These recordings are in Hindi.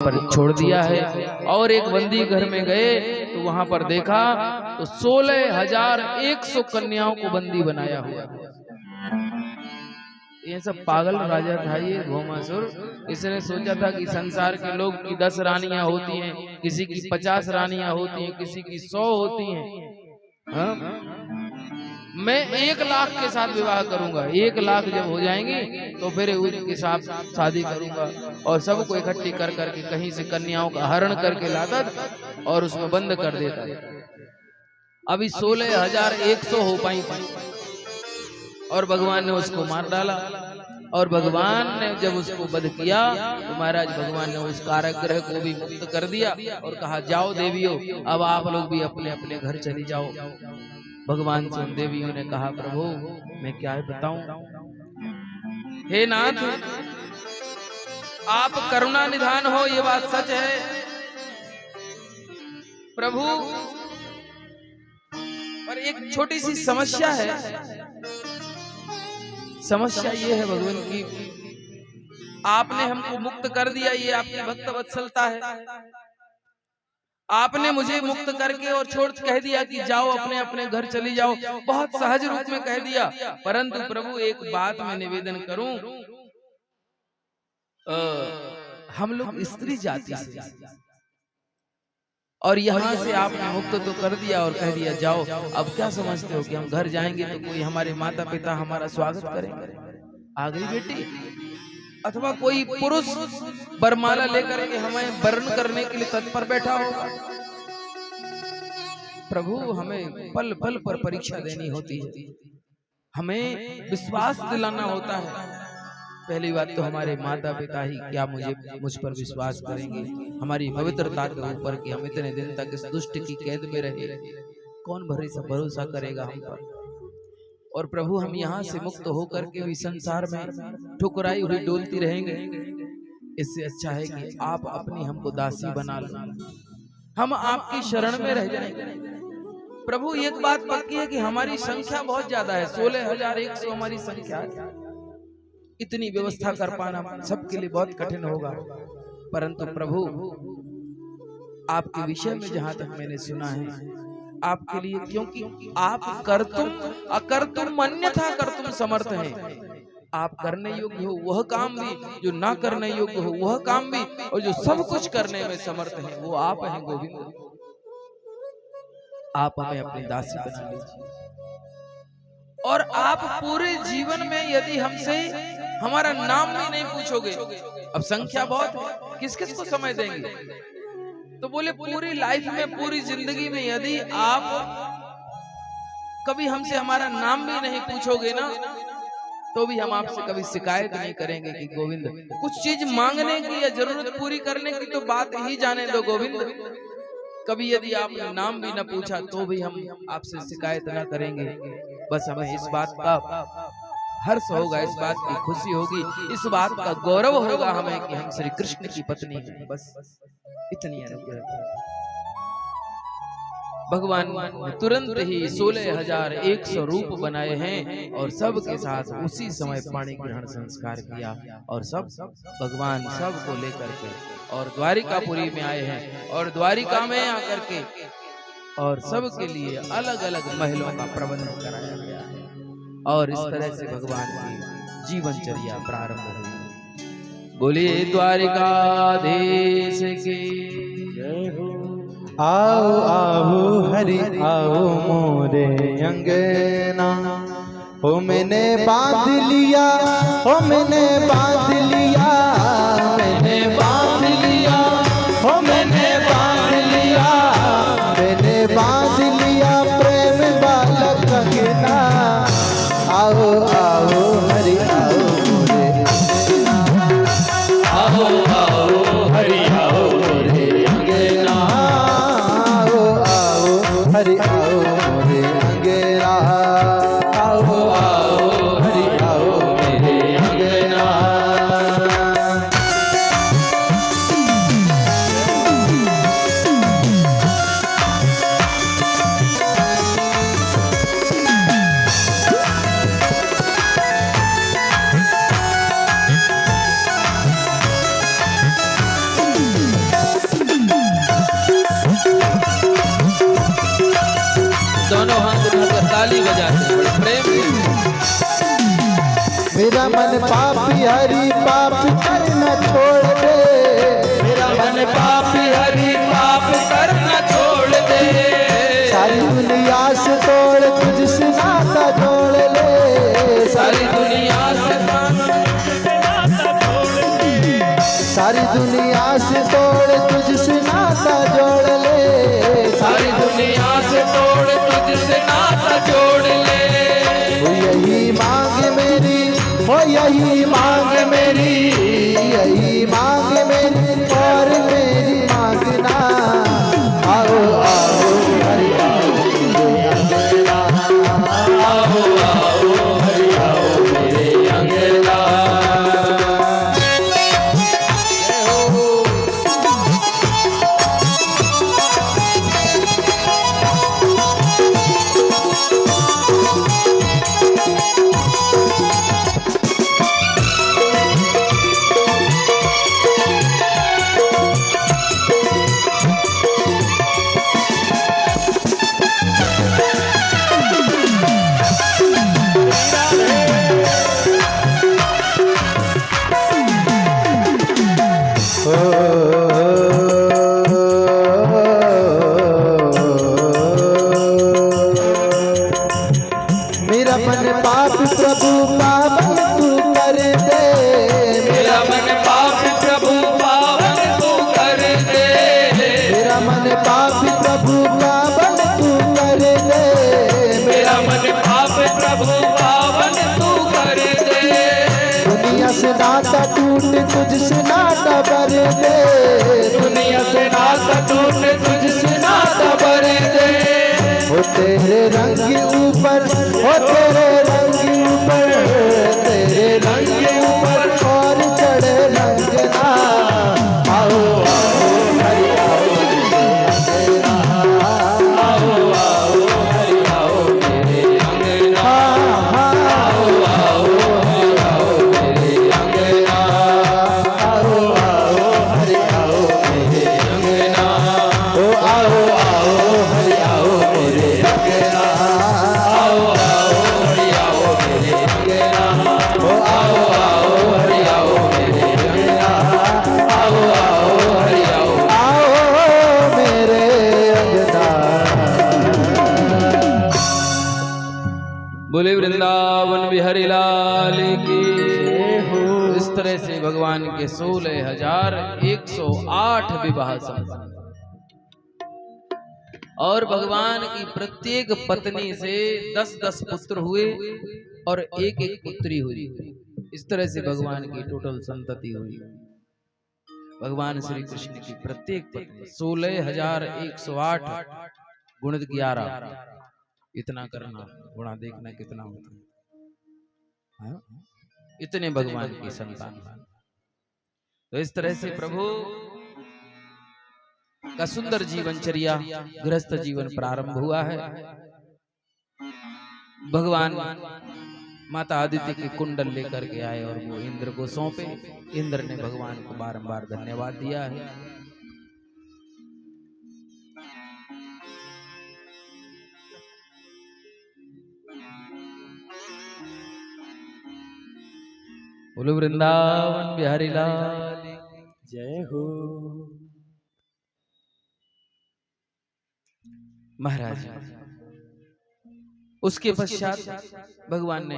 पर छोड़ दिया है। और एक बंदी घर में गए तो वहां पर देखा तो 16,100 कन्याओं को बंदी बनाया हुआ। ये सब पागल राजा था ये भौमासुर। इसने सोचा था कि संसार के लोग की 10 रानियां होती हैं, किसी की 50 रानियां होती हैं, किसी की 100 होती हैं। हाँ? मैं 1 लाख के साथ विवाह करूंगा। 1 लाख जब हो जाएंगी तो फिर उनके साथ शादी करूंगा। और सबको इकट्ठी कर करके कहीं से कन्याओं का हरण करके लाता और उसमें बंद कर देता। अभी 16,100 हो पाई और भगवान ने उसको मार डाला। और भगवान ने जब उसको वध किया तो महाराज भगवान ने उस कारागृह को भी मुक्त कर दिया और कहा, जाओ देवियों, अब आप लोग भी अपने अपने घर चली जाओ। भगवान से उन देवियों ने कहा, प्रभु मैं क्या बताऊं, हे नाथ आप करुणा निधान हो, ये बात सच है प्रभु, पर एक छोटी सी समस्या है। समस्या ये है भगवान की, आपने हमको मुक्त कर दिया, ये आपकी भक्त वत्सलता है। आपने मुझे मुक्त करके और छोड़ कह दिया कि जाओ अपने अपने घर चली जाओ, बहुत सहज रूप में कह दिया। परंतु प्रभु एक बात मैं निवेदन करूं, हम लोग स्त्री जाति से, और यहाँ से आपने मुक्त तो कर दिया और कह दिया जाओ, अब क्या समझते हो कि हम घर जाएंगे तो कोई हमारे माता पिता हमारा स्वागत करेंगे? आ गई बेटी, अथवा कोई पुरुष बरमाला लेकर के हमें वर्ण करने के लिए तत्पर बैठा होगा। प्रभु हमें पल पल पर परीक्षा देनी होती है, हमें विश्वास दिलाना होता है। पहली बात तो हमारे माता पिता ही क्या मुझ पर विश्वास करेंगे, हमारी पवित्रता के ऊपर कि हम इतने दिन तक इस दुष्ट की कैद में रहे, कौन भरोसा करेगा हम पर। और प्रभु हम यहाँ से मुक्त होकर के भी संसार में ठुकराई हुई डोलती रहेंगे, इससे अच्छा है कि आप अपनी हमको दासी बना लो, हम आपकी शरण में रह जाएंगे। प्रभु एक बात पक्की है कि हमारी संख्या बहुत ज्यादा है, 16,100 हमारी संख्या है। इतनी व्यवस्था कर पाना सबके लिए बहुत कठिन होगा। परंतु प्रभु आपके विषय में जहां तक मैंने सुना है, आपके लिए, क्योंकि आप कर्तुम अकर्तुम अन्यथा कर्तुम समर्थ हैं। आप करने योग्य हो वह काम भी, जो ना करने योग्य हो वह काम भी, और जो सब कुछ करने में समर्थ है वो आप हैं गोविंद। आप हमें अपनी दासी बना लीजिए। और आप पूरे जीवन में यदि हमसे हमारा नाम भी नहीं पूछोगे, अब संख्या बहुत है, किस किस को समय देंगे? तो बोले पूरी लाइफ में, पूरी जिंदगी में यदि आप कभी हमसे हमारा नाम भी नहीं पूछोगे ना, तो भी हम आपसे कभी शिकायत नहीं करेंगे कि गोविंद कुछ चीज मांगने की या जरूरत पूरी करने की तो बात ही जाने दो गोविंद। कभी यदि आपने नाम भी न पूछा तो भी हम आपसे शिकायत न करेंगे। बस हमें इस बात का हर्ष होगा, इस बात की खुशी होगी, इस बात का गौरव होगा हमें कि हम श्री कृष्ण की पत्नी हैं। बस इतनी अनुग्रह। भगवान ने तुरंत ही 16,100 रूप बनाए हैं और सब के साथ उसी समय पाणी ग्रहण संस्कार किया, और सब भगवान सब को लेकर के और द्वारिकापुरी में आए हैं, और द्वारिका में आकर के और सब के लिए अलग अलग महलों का प्रबंध कराया गया है। और इस तरह से भगवान की जीवनचर्या प्रारंभ हुई। बोलिए द्वारिकाधीश की जय हो। आओ आओ हरि आओ मोरे अंगना, ओ मैंने बांध लिया, ओ मैंने बांध लिया, मैंने बांध लिया, ओ मैंने बांध लिया, मैंने बांध लिया प्रेम बालक अंगना। आओ आओ हरि आओ मोरे, आओ आओ हरि आओ मोरे अंगना, हरि आओ मोरे अंगना, आओ आओ हरि आओ मेरे अंगना। ताली बजाते हैं बड़े प्रेम से। मेरा मन पापी हरि पाप करना छोड़ दे, मेरा मन पापी हरि पाप करना छोड़ दे, सारी दुनिया से तोड़ तुझसे नाता जोड़ ले, सारी दुनिया से सारी दुनिया से तोड़ तुझसे नाता जोड़ ले, सारी दुनिया से तोड़ तुझसे नाता जोड़ ले। हो यही मांग मेरी, हो यही मांग मेरी, यही मांग मेरी और मेरी मांगना। आओ आओ हरि आओ आओ आओ हरि आओ मेरे अंगना। मेरा मन पाप प्रभु पावन तू कर दे, मेरा मन पाप प्रभु पावन तू कर दे, मेरा मन पाप प्रभु पावन तू कर दे, मेरा मन पाप प्रभु पावन तू कर दे। दुनिया से नाता टूट तुझसे नाता भर दे, दुनिया से नाता टूट तुझसे नाता भर दे। हो तेरे रंग के ऊपर, हो तेरे रंग के ऊपर, तेरे रंग के ऊपर और चढ़े रंगना। आओ आओ हरि आओ आओ आओ हरि आओ मेरे अंगना। आओ आओ हरि आओ मेरे अंगना। आओ हरि आओ मेरे अंगना। ओ आओ आओ हरि आओ मेरे अंगना। आओ आओ हरि आओ मेरे अंगना। ओ आओ आओ हरि आओ मेरे अंगना। आओ आओ हरि आओ। आओ मेरे अंगना। बोले वृंदावन बिहारी लाल की। इस तरह से भगवान के 16,108 विवाह संपन्न और भगवान की प्रत्येक पत्नी से 10-10 पुत्र हुए और एक एक पुत्री हुई। इस तरह से भगवान की टोटल संतति हुई। भगवान श्री कृष्ण की प्रत्येक पत्नी 16,108 गुणित 11 इतना करना, गुणा देखना कितना होता है। हाँ? इतने भगवान की संतान। तो इस तरह से प्रभु का सुंदर जीवनचर्या गृहस्थ जीवन प्रारंभ हुआ है। भगवान माता आदित्य के कुंडल लेकर के आए और वो इंद्र को सौंपे। इंद्र ने भगवान को बारंबार धन्यवाद दिया है। बोलो वृंदावन बिहारी लाल जय हो। महाराज उसके पश्चात भगवान ने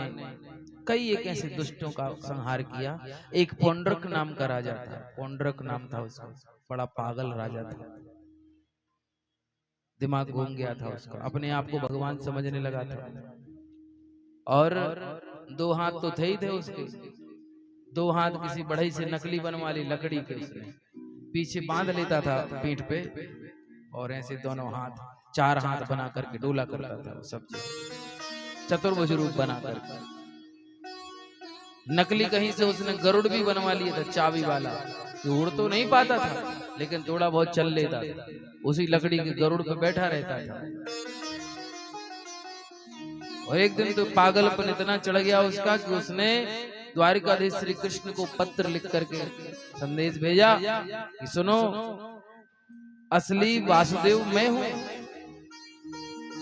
कई एक ऐसे दुष्टों का संहार किया। एक पौंड्रक नाम का राजा था, पौंड्रक नाम था उसका, बड़ा पागल राजा था, दिमाग घूम गया था उसका, अपने आप को भगवान समझने लगा था। और 2 हाथ तो थे ही थे उसके, 2 हाथ किसी बढ़ई से नकली बनवा ली लकड़ी के, उसने पीछे बांध लेता था पीठ पे और ऐसे दोनों हाथ 4 हाथ बना करके डोला करता था। सब चतुर्भुज रूप बना करके। नकली कहीं से उसने गरुड़ भी बनवा लिया था, चाबी वाला। उड़ तो नहीं पाता था लेकिन थोड़ा बहुत चल लेता था। उसी लकड़ी के गरुड़ पे बैठा रहता था। और एक दिन तो पागलपन इतना चढ़ गया उसका कि उसने द्वारिकाधीश श्री कृष्ण को पत्र लिख करके संदेश भेजा कि सुनो, असली वासुदेव मैं हूं,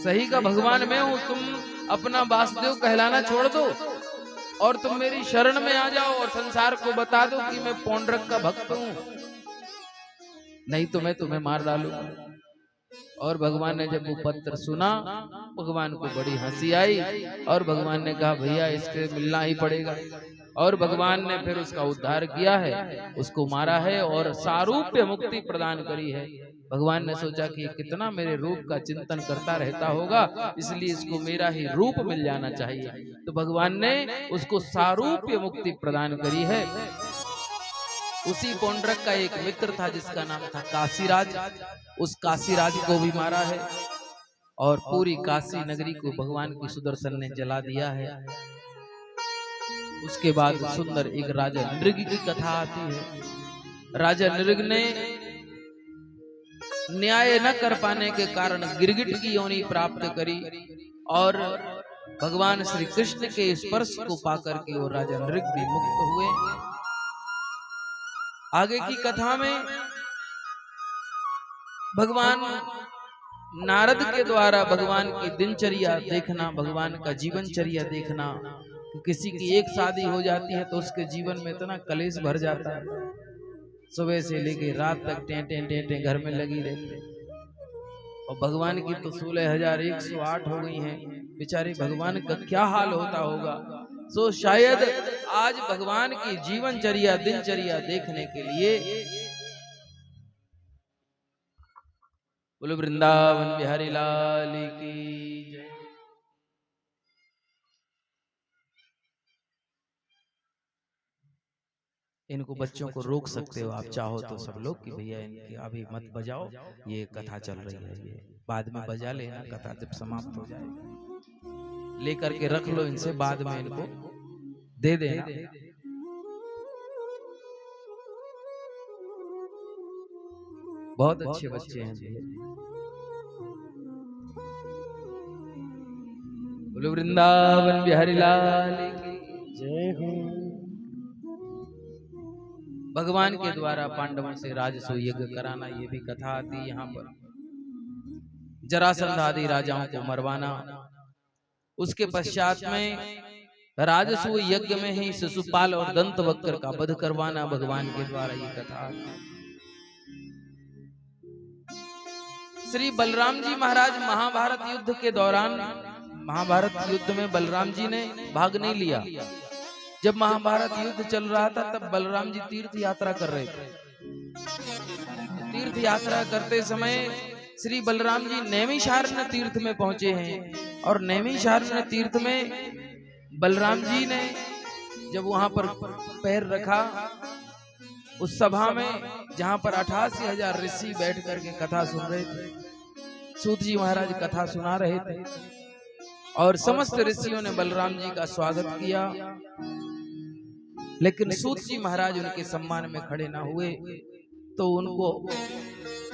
सही का भगवान मैं हूं, तुम अपना वासुदेव कहलाना छोड़ दो और तुम मेरी शरण में आ जाओ और संसार को बता दो कि मैं पौंड्रक का भक्त हूं, नहीं तो मैं तुम्हें मार डालूंगा। और भगवान ने जब वो पत्र सुना, भगवान को बड़ी हंसी आई और भगवान ने कहा भैया इसके मिलना ही पड़ेगा। और भगवान ने फिर उसका उद्धार किया है, उसको मारा है और सारूप्य मुक्ति प्रदान करी है। भगवान ने सोचा कि कितना मेरे रूप का चिंतन करता रहता होगा, इसलिए इसको मेरा ही रूप मिल जाना चाहिए। तो भगवान ने उसको सारूप्य मुक्ति प्रदान करी है। उसी पौंड्रक का एक मित्र था जिसका नाम था काशीराज, उस काशीराज को भी मारा है और पूरी काशी नगरी को भगवान की सुदर्शन ने जला दिया है। उसके बाद सुंदर एक राजा नृग की कथा आती है। राजा नृग ने न्याय न कर पाने के कारण गिरगिट की योनि प्राप्त करी और भगवान श्री कृष्ण के स्पर्श को पाकर के वो राजा नृग भी मुक्त हुए। आगे की कथा में भगवान नारद के द्वारा भगवान की दिनचर्या देखना, भगवान का जीवनचर्या देखना, कि किसी की एक शादी हो जाती है तो उसके जीवन में इतना कलेश भर जाता है, सुबह से लेके रात तक टें घर में लगी रहती। और भगवान की तो 16,108 हो गई हैं, बेचारे भगवान का क्या हाल होता होगा। सो शायद आज भगवान की जीवनचर्या दिनचर्या देखने के लिए बोलो वृंदावन बिहारी लाल की जय। इनको बच्चों को रोक सकते हो आप चाहो तो सब लोग कि भैया इनकी अभी मत बजाओ, ये कथा चल रही है, ये बाद में बजा लेना कथा जब समाप्त हो जाएगी, लेकर के रख लो इनसे, बाद में इनको दे देना। बहुत अच्छे बच्चे हैं। बोलो वृंदावन बिहारी लाल की जय हो। भगवान के द्वारा पांडवों से राजसूय यज्ञ कराना, ये भी कथा आती है यहाँ पर। जरासंध आदि राजाओं को मरवाना, उसके पश्चात में राजसूय यज्ञ में ही शिशुपाल और दंतवक्र का वध करवाना, भगवान के द्वारा ये कथा आती है। श्री बलराम जी महाराज महाभारत युद्ध के दौरान, महाभारत युद्ध में बलराम जी ने भाग नहीं लिया। जब महाभारत युद्ध चल रहा था तब बलराम जी तीर्थ यात्रा कर रहे थे। तीर्थ यात्रा करते समय श्री बलराम जी नैमिषारण्य तीर्थ में पहुंचे हैं और नैमिषारण्य तीर्थ में बलराम जी ने जब वहां पर पैर रखा, उस सभा में जहां पर 88,000 ऋषि बैठ करके कथा सुन रहे थे, सूत जी महाराज कथा सुना रहे थे और समस्त ऋषियों ने बलराम जी का स्वागत किया, लेकिन सूत जी महाराज उनके सम्मान में खड़े ना हुए, तो उनको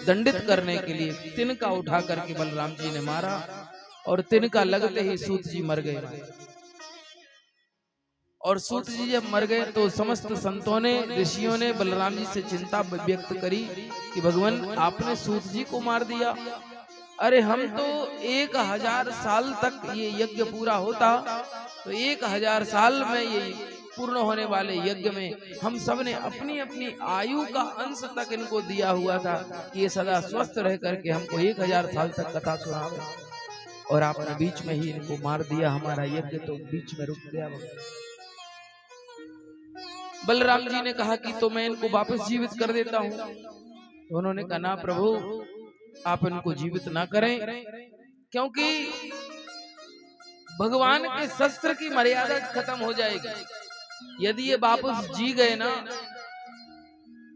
दंडित करने के लिए तिनका उठा करके बलराम जी ने मारा और तिनका लगते ही सूत जी मर गए। और सूत जी जब मर गए तो समस्त संतों ने, ऋषियों ने बलराम जी से चिंता व्यक्त करी कि भगवान आपने सूत जी को मार दिया। अरे हम तो 1000 साल तक ये यज्ञ पूरा होता, तो 1000 साल में ये पूर्ण होने वाले यज्ञ में हम सब ने अपनी अपनी आयु का अंश तक इनको दिया हुआ था कि ये सदा स्वस्थ रह करके हमको 1000 साल तक कथा सुनावे, और आपने बीच में ही इनको मार दिया, हमारा यज्ञ तो बीच में रुक गया। बलराम जी ने कहा कि तो मैं इनको वापस जीवित कर देता हूँ। तो उन्होंने कहा ना प्रभु, आप इनको जीवित ना करें, क्योंकि भगवान के शस्त्र की मर्यादा खत्म हो जाएगी। यदि ये वापस जी गए ना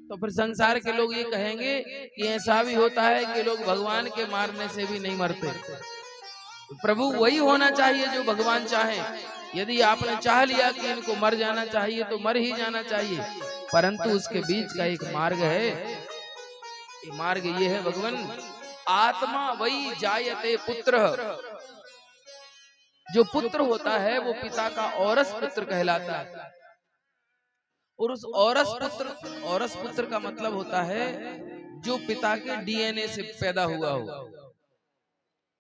तो फिर संसार के लोग ये कहेंगे कि ऐसा भी होता है कि लोग भगवान के मारने से भी नहीं मरते। प्रभु वही होना चाहिए जो भगवान चाहे। यदि आपने चाह लिया कि इनको मर जाना चाहिए तो मर ही जाना चाहिए, परंतु उसके बीच का एक मार्ग है। मार्ग ये है भगवान, आत्मा वही जायते पुत्र, जो पुत्र होता है वो पिता का औरस पुत्र कहलाता है। और उस औरस पुत्र का मतलब होता है जो पिता के डीएनए से पैदा हुआ हो।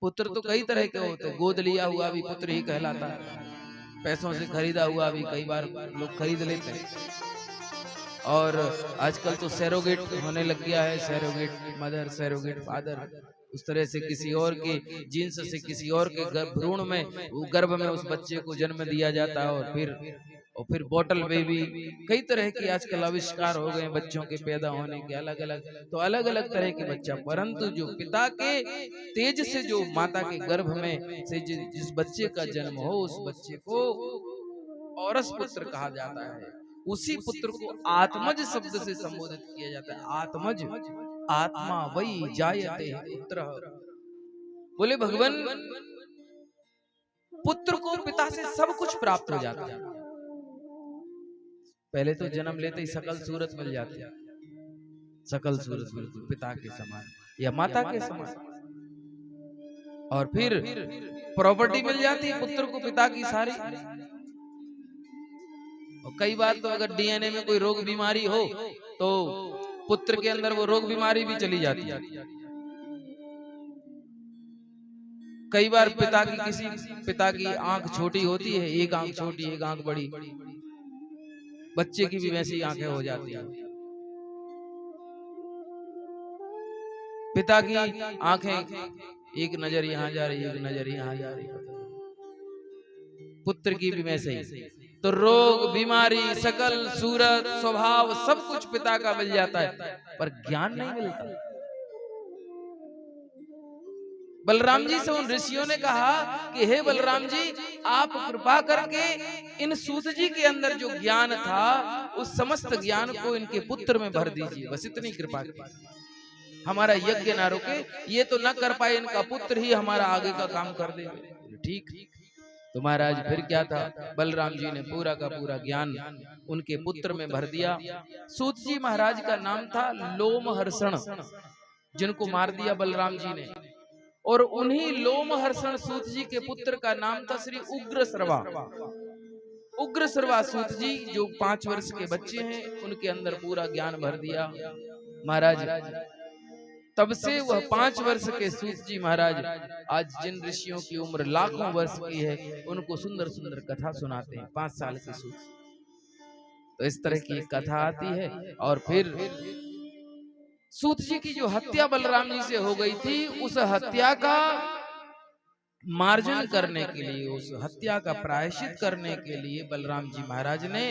पुत्र तो कई तरह के होते हैं, गोद लिया हुआ भी पुत्र ही कहलाता है, पैसों से खरीदा हुआ भी कई बार लोग खरीद लेते हैं, और आजकल तो सैरोगेट होने लग गया है, सैरोगेट मदर, सैरोगेट फादर, उस तरह से किसी और के जीन्स से किसी और के भ्रूण में, गर्भ में उस बच्चे को जन्म दिया जाता है, और फिर बॉटल बेबी, कई तरह के आजकल आविष्कार हो गए बच्चों के पैदा होने के, अलग अलग, तो अलग अलग तरह के बच्चा, परंतु जो पिता के तेज से जो माता के गर्भ में से जिस बच्चे का जन्म हो, उस बच्चे को औरस पुत्र कहा जाता है। उसी पुत्र को आत्मज शब्द से संबोधित किया जाता है। आत्मज, आत्मा वही जायते पुत्र। बोले भगवान, पुत्र को पिता से सब कुछ प्राप्त हो जाता है। पहले तो जन्म लेते ही सकल सूरत मिल जाती है, सकल सूरत बिल्कुल पिता के समान या माता के समान, और फिर प्रॉपर्टी मिल जाती है पुत्र को पिता की सारी। और कई बार तो अगर डीएनए में कोई रोग बीमारी हो तो पुत्र के अंदर वो रोग बीमारी भी चली जाती है। कई बार पिता की आंख छोटी होती है, एक आंख छोटी एक आंख बड़ी, बच्चे की भी वैसी आंखें हो जाती हैं। पिता की आंखें, एक नजर यहाँ जा रही, एक नजर यहाँ जा रही, पुत्र की भी वैसे ही। तो रोग बीमारी, सकल सूरत, स्वभाव, सब कुछ पिता का मिल जाता है, पर ज्ञान नहीं मिलता। बलराम जी से उन ऋषियों ने कहा कि हे बलराम जी, आप कृपा करके इन सूत जी के अंदर जो ज्ञान था, उस समस्त ज्ञान को इनके पुत्र में भर दीजिए, बस इतनी कृपा की। हमारा यज्ञ ना रुके, ये तो न कर पाए, इनका पुत्र ही हमारा आगे का काम कर दे। ठीक। तो महाराज फिर क्या था, बलराम जी ने पूरा का पूरा ज्ञान उनके पुत्र में भर दिया। सूत जी महाराज का नाम था लोमहर्षण, जिनको मार दिया बलराम जी ने, और उन्हीं लोमहर्षण सूत जी के पुत्र का नाम था श्री उग्रश्रवा। उग्रश्रवा सूत जी जो 5 वर्ष के बच्चे हैं, उनके अंदर पूरा ज्ञान भर दिया महाराज। तब से वह 5 वर्ष के सूत जी महाराज आज जिन ऋषियों की उम्र लाखों वर्ष की है, उनको सुंदर सुंदर कथा सुनाते हैं, 5 साल के सूत। तो इस तरह की कथा आती है। और फिर सूत जी की जो हत्या बलराम जी से हो गई थी, उस हत्या का मार्जन करने के लिए, उस हत्या का प्रायश्चित करने के लिए बलराम जी महाराज ने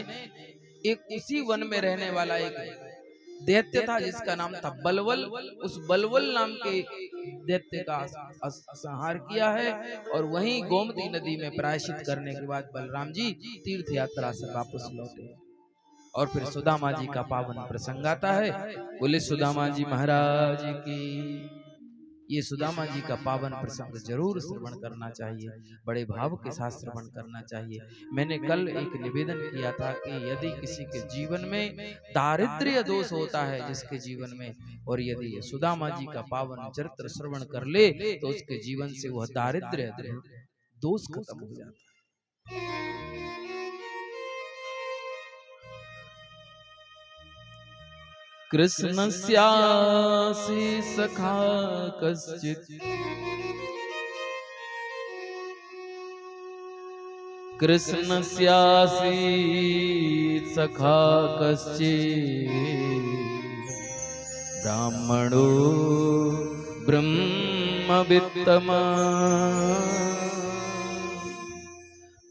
एक उसी वन में रहने वाला एक दैत्य था जिसका नाम था बलवल, उस बलवल नाम के दैत्य का संहार किया है। और वहीं गोमती नदी में प्रायश्चित करने के बाद बलराम जी तीर्थ यात्रा से वापस लौटे। और फिर सुदामा जी का पावन प्रसंग आता है। बोले सुदामा जी महाराज की। ये सुदामा जी का पावन प्रसंग जरूर श्रवण करना चाहिए, बड़े भाव के साथ श्रवण करना चाहिए। मैंने कल एक निवेदन किया था कि यदि किसी के जीवन में दारिद्र्य दोष होता है, जिसके जीवन में, और यदि सुदामा जी का पावन चरित्र श्रवण कर ले तो उसके जीवन से वह दारिद्र्य दोष खत्म हो जाता है। कृष्णस्यासि सखा कश्चित्, कृष्णस्यासि सखा कश्चित्, ब्राह्मणो ब्रह्मवित्तमा,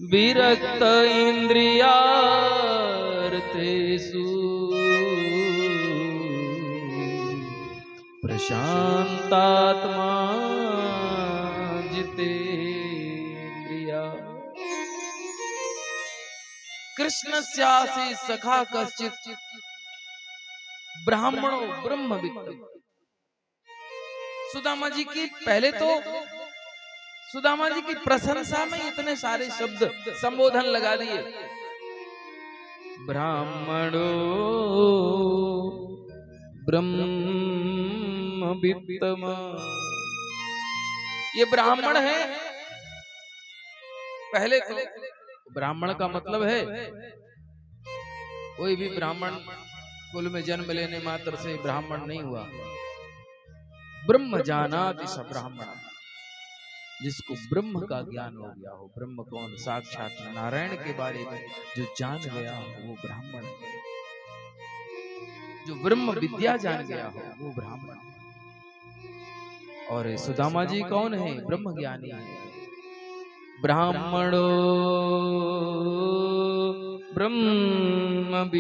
विरक्त इंद्रियार्थेषु, प्रशांतात्मा जितेन्द्रिया। कृष्णस्यासि सखा कश्चित्, ब्राह्मणो ब्रह्मवित्तम। सुदामा जी की पहले तो सुदामा जी की प्रशंसा में इतने सारे शब्द संबोधन लगा दिए। ब्राह्मणो ब्रह्मवित्तम, ये ब्राह्मण है। पहले तो ब्राह्मण का मतलब है कोई भी ब्राह्मण कुल में जन्म लेने मात्र से ब्राह्मण नहीं हुआ। ब्रह्म जानाति स ब्राह्मण, जिसको ब्रह्म का ज्ञान हो गया हो। ब्रह्म कौन? साक्षात नारायण के बारे में जो जान गया हो वो ब्राह्मण है। जो ब्रह्म विद्या जान गया हो वो ब्राह्मण है। और सुदामा जी कौन है? ब्रह्म ज्ञानी है। ब्राह्मणो ब्रह्मवित्तम,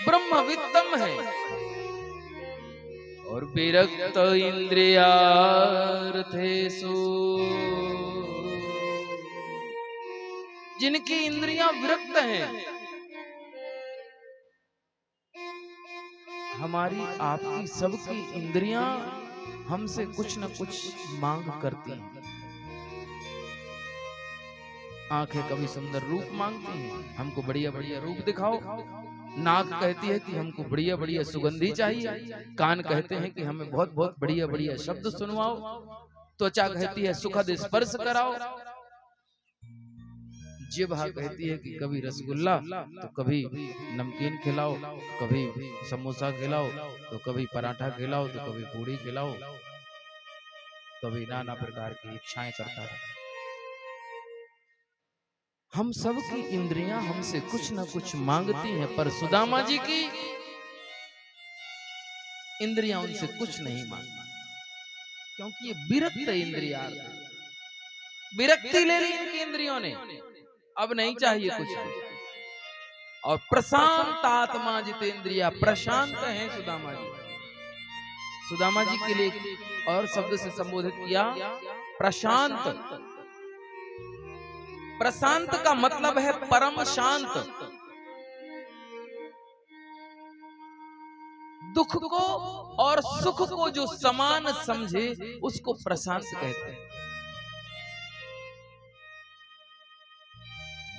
ब्रह्मवित्तम है। और विरक्त इंद्रियार्थेषु, जिनकी इंद्रियां विरक्त हैं। हमारी आपकी सबकी इंद्रियां हमसे कुछ न कुछ मांग करती हैं। आंखें कभी सुंदर रूप मांगती हैं, हमको बढ़िया बढ़िया रूप दिखाओ। नाक कहती है कि हमको बढ़िया बढ़िया सुगंधी चाहिए। कान कहते हैं कि हमें बहुत बहुत बढ़िया बढ़िया शब्द सुनवाओ। त्वचा कहती है सुखद स्पर्श कराओ। जिह्वा कहती है कि कभी रसगुल्ला तो कभी नमकीन खिलाओ, कभी समोसा खिलाओ तो कभी पराठा खिलाओ, तो कभी पूड़ी खिलाओ, कभी नाना प्रकार की इच्छाएं करता है। हम सब की इंद्रियां हमसे कुछ न कुछ मांगती हैं, पर सुदामा जी की इंद्रियां उनसे कुछ नहीं मांगती, क्योंकि ये विरक्त इंद्रियां, विरक्ति ले ली इनकी इंद्रियों ने, अब नहीं चाहिए कुछ भी। और प्रशांत आत्मा जितेंद्रिया, प्रशांत हैं सुदामा जी। सुदामा जी के लिए और शब्द से संबोधित किया प्रशांत। प्रशांत का मतलब है परम शांत। दुख को और सुख को जो समान समझे उसको प्रशांत कहते हैं।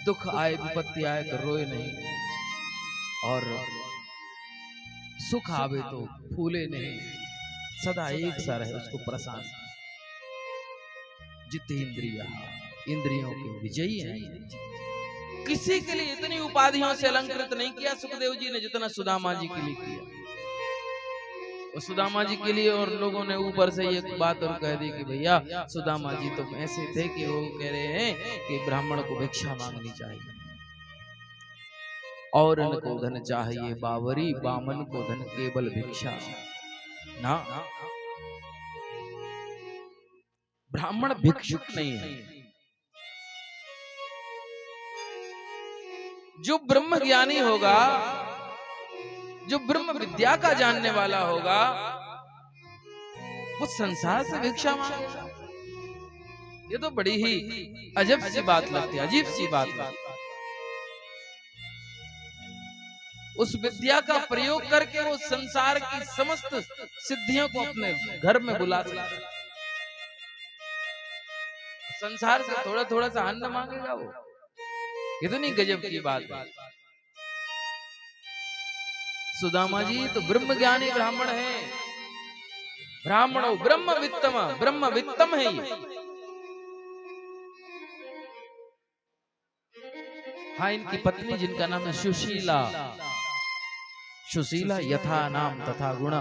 दुख आए, विपत्ति आए तो रोए नहीं, और सुख आवे तो फूले नहीं, सदा एक सा रहे, उसको प्रशांत। जितेंद्रिया, इंद्रियों के विजयी हैं। किसी के लिए इतनी उपाधियों से अलंकृत नहीं किया सुखदेव जी ने जितना सुदामा जी के लिए किया। और सुदामा जी के लिए और लोगों ने ऊपर से ये बात और कह दी कि भैया सुदामा जी तो ऐसे थे कि वो कह रहे हैं कि ब्राह्मण को भिक्षा मांगनी चाहिए। और इनको धन चाहिए बावरी, बामन को धन केवल भिक्षा ना। ब्राह्मण भिक्षुक नहीं है। जो ब्रह्म ज्ञानी होगा, जो ब्रह्म विद्या का जानने वाला होगा, वो संसार से भिक्षा मांगेगा। ये तो बड़ी ही अजब सी बात लगती है, अजीब सी बात लगती है। उस विद्या का प्रयोग करके वो संसार की समस्त सिद्धियों को अपने घर में बुला सकता है। संसार से थोड़ा थोड़ा सा अन्न मांगेगा वो, कितनी गजब की बात है। सुदामा जी तो ब्रह्म ज्ञानी ब्राह्मण है। ब्राह्मणो ब्रह्म वित्तम, ब्रह्म वित्तम है ये। हाँ, इनकी पत्नी जिनका नाम है सुशीला, सुशीला यथा नाम तथा गुण,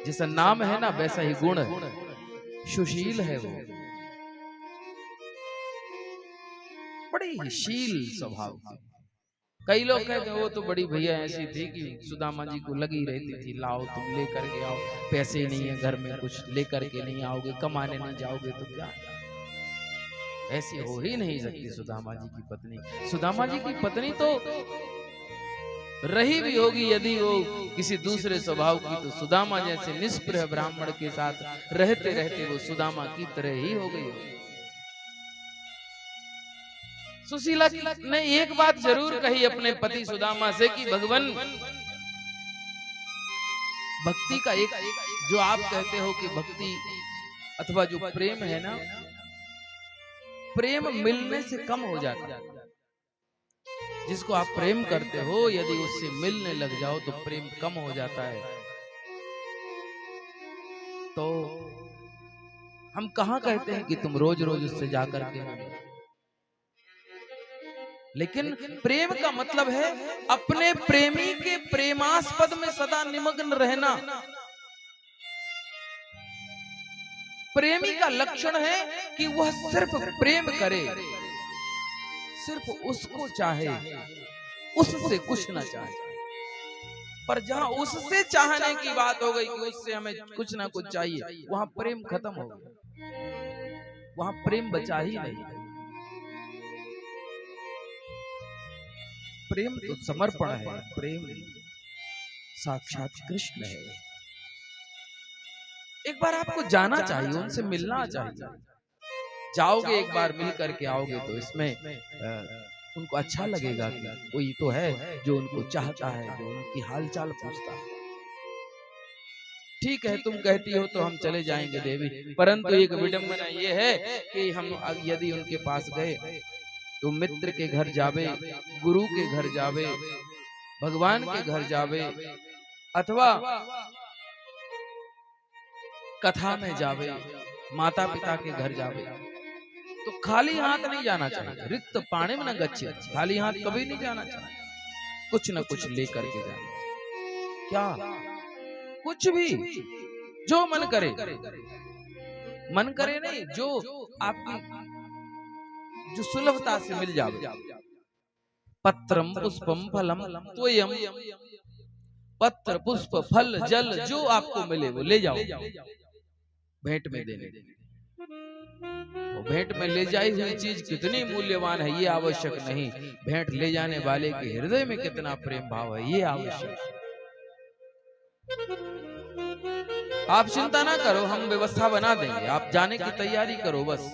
जैसा नाम है ना वैसा ही गुण है, सुशील है वो, बड़ी ही शील स्वभाव की। कई लोग कहते हैं वो तो बड़ी भैया ऐसी थी कि सुदामा जी को लगी रहती थी, लाओ तुम लेकर के आओ, पैसे नहीं है घर में, कुछ लेकर के नहीं आओगे, कमाने नहीं जाओगे तो क्या। ऐसी हो ही नहीं सकती सुदामा जी की पत्नी। सुदामा जी की पत्नी तो रही भी होगी यदि वो किसी दूसरे स्वभाव की, तो सुदामा जैसे निष्प्रह ब्राह्मण के साथ रहते रहते वो सुदामा की तरह ही हो गई होगी। सुशीला ने एक बात जरूर कही अपने पति सुदामा से कि भगवान, भक्ति का एक, जो आप कहते हो कि भक्ति अथवा जो प्रेम है ना, प्रेम मिलने से कम हो जाता है। जिसको आप प्रेम करते हो यदि उससे मिलने लग जाओ तो प्रेम कम हो जाता है। तो हम कहां कहते हैं कि तुम रोज रोज उससे जाकर के मिलो, लेकिन प्रेम का मतलब है अपने प्रेमी के प्रेमास्पद में सदा निमग्न रहना। प्रेमी का लक्षण है कि वह सिर्फ प्रेम करे, सिर्फ उसको चाहे, उससे कुछ ना चाहे। पर जहां उससे चाहने की बात हो गई कि उससे हमें कुछ ना कुछ चाहिए, वहां प्रेम खत्म हो गया, वहां प्रेम बचा ही नहीं। प्रेम तो समर्पण है, प्रेम साक्षात कृष्ण है। एक बार आपको जाना चाहिए, उनसे मिलना चाहिए। जाओगे एक बार मिल करके आओगे तो इसमें उनको अच्छा लगेगा कि कोई तो है जो उनको चाहता है, जो उनकी हालचाल पूछता है। ठीक है, तुम कहती हो तो हम चले जाएंगे देवी, परंतु एक विडंबना ये है कि हम यदि उनके पास गए तो मित्र के घर जावे, गुरु के घर जावे, भगवान के घर जावे, अथवा कथा में जावे, माता पिता के घर जावे, तो खाली हाथ नहीं जाना चाहिए। रिक्त पाणे में न गच्छेत, खाली हाथ कभी नहीं जाना चाहिए, कुछ न कुछ लेकर के जाना चाहिए। क्या? कुछ भी, जो मन करे, मन करे नहीं, जो आपकी जो सुलभता से मिल जावे। पत्रम पुष्पम फलम तोयम, पत्र पुष्प फल जल जो आपको मिले वो ले जाओ, भेंट में देने। वो भेंट में ले जाई हुई चीज कितनी मूल्यवान है ये आवश्यक नहीं, भेंट ले जाने वाले के हृदय में कितना प्रेम भाव है ये आवश्यक। आप चिंता ना करो, हम व्यवस्था बना देंगे, आप जाने की तैयारी करो बस।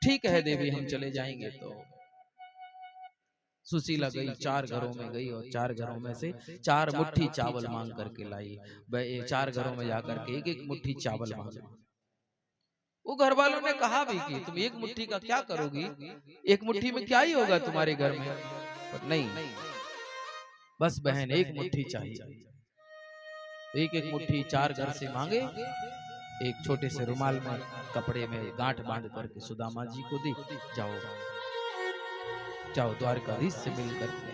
ठीक है देवी, हम चले जाएंगे। तो सुशीला गई, 4 घरों में गई और 4 घरों में से 4 मुट्ठी चावल मांग करके लाई। 4 घरों में जाकर के एक मुट्ठी चावल मांगा। वो घर वालों ने कहा भी कि तुम 1 मुट्ठी का क्या करोगी, 1 मुट्ठी में क्या ही होगा तुम्हारे घर में। पर नहीं, बस बहन 1 मुट्ठी चाहिए। एक मुट्ठी 4 घर से मांगे, एक छोटे से रुमाल में कपड़े में गांठ बांध करके सुदामा जी को दी। जाओ जाओ द्वारकाधीश से मिलकर के।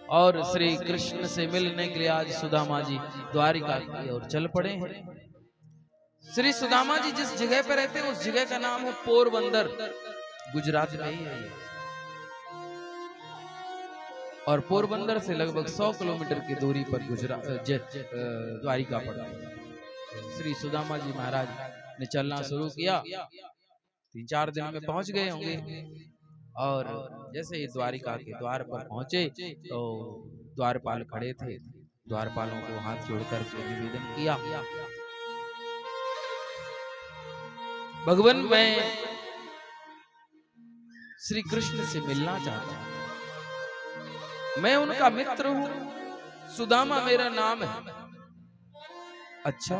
और श्री कृष्ण से मिलने के लिए आज सुदामा जी द्वारिका की ओर चल पड़े हैं। श्री सुदामा जी जिस जगह पर रहते हैं उस जगह का नाम है पोरबंदर, गुजरात में ही है। और पोरबंदर से लगभग 100 किलोमीटर की दूरी पर द्वारिका पड़ा। श्री सुदामा जी महाराज ने चलना शुरू किया, 3-4 दिन में पहुंच गए होंगे। और जैसे ही द्वारिका के द्वार पर पहुंचे तो द्वारपाल खड़े थे। द्वारपालों को हाथ जोड़कर के निवेदन किया, भगवान मैं श्री कृष्ण से मिलना चाहता हूं, मैं उनका मित्र हूं, सुदामा मेरा नाम है। अच्छा,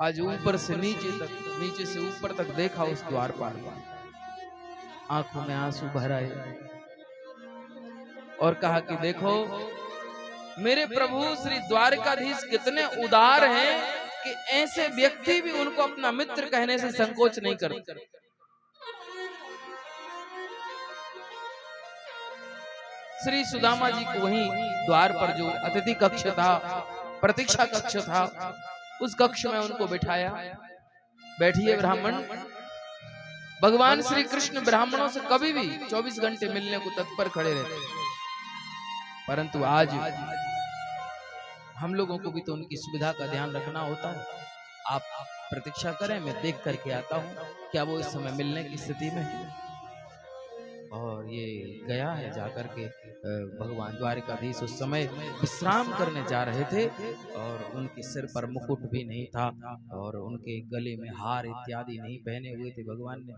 आज ऊपर से नीचे तक, नीचे से ऊपर तक देखा उस द्वारपाल पर, आंखों में आंसू भर आए और कहा कि देखो मेरे प्रभु श्री द्वारकाधीश कितने उदार हैं कि ऐसे व्यक्ति भी उनको अपना मित्र कहने से संकोच नहीं करते। श्री सुदामा जी को वहीं द्वार पर जो अतिथि कक्ष था, प्रतीक्षा कक्ष था, उस कक्ष में उनको बिठाया। बैठिए ब्राह्मण। भगवान श्री कृष्ण ब्राह्मणों से कभी भी 24 घंटे मिलने को तत्पर खड़े रहते, परंतु आज हम लोगों को भी तो उनकी सुविधा का ध्यान रखना होता है। आप प्रतीक्षा करें, मैं देख करके आता हूं क्या वो इस समय मिलने की स्थिति में है। और ये गया है जाकर के भगवान द्वारिकाधीश उस समय विश्राम करने जा रहे थे और उनके सिर पर मुकुट भी नहीं था और उनके गले में हार इत्यादि नहीं पहने हुए थे। भगवान ने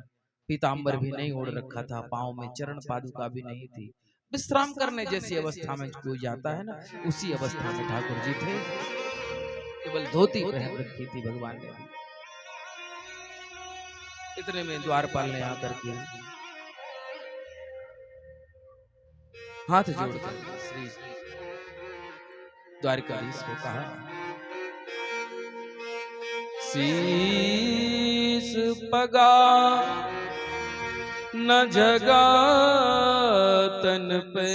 पीतांबर भी नहीं ओढ़ रखा था, पांव में चरण पादुका भी नहीं थी। विश्राम करने जैसी अवस्था में कोई जाता है ना, उसी अवस्था में ठाकुर जी थे। केवल धोती पहन रखी थी भगवान ने। इतने में द्वारपाल ने आकर के हाथ जोड़कर श्री द्वारकाधीश को कहा, शीस पगा न जगा तन पे